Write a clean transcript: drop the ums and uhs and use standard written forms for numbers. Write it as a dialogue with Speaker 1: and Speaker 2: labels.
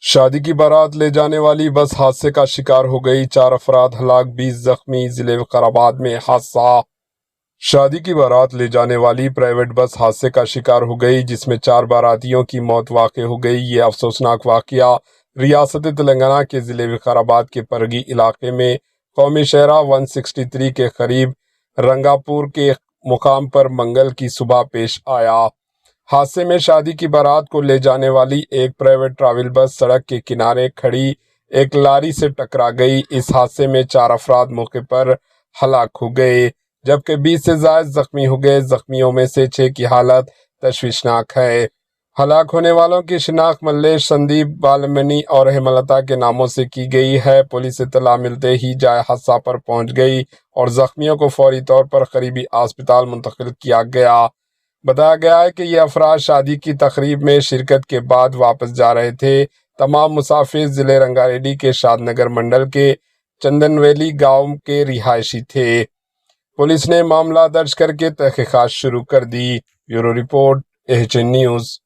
Speaker 1: शादी की बारात ले जाने वाली बस हादसे का शिकार हो गई, 4 अफराद हलाक, 20 जख्मी। जिले विकाराबाद में हादसा। शादी की बारात ले जाने वाली प्राइवेट बस हादसे का शिकार हो गई, जिसमें 4 बारातियों की मौत वाक़ई हो गई। ये अफसोसनाक वाकया रियासत तेलंगाना के जिले विकाराबाद के परगी इलाके में कौमी शहरा 163 के करीब रंगापुर के मुकाम पर मंगल की सुबह पेश आया। हादसे में शादी की बारात को ले जाने वाली एक प्राइवेट ट्रैवल बस सड़क के किनारे खड़ी एक लारी से टकरा गई। इस हादसे में 4 अफराद मौके पर हलाक हो गए, जबकि 20 से ज्यादा जख्मी हो गए। जख्मियों में से 6 की हालत तशवीशनाक है। हलाक होने वालों की शिनाख्त मल्लेश, संदीप, बालमणि और हेमलता के नामों से की गई है। पुलिस इत्तला मिलते ही जाए हादसा पर पहुंच गई और जख्मियों को फौरी तौर पर करीबी अस्पताल मुंतकिल किया गया। बताया गया है कि ये अफराद शादी की तकरीब में शिरकत के बाद वापस जा रहे थे। तमाम मुसाफिर जिले रंगारेड्डी के शादनगर मंडल के चंदनवेली गांव के रिहायशी थे। पुलिस ने मामला दर्ज करके तहकीकात शुरू कर दी। Bureau report, AHN news.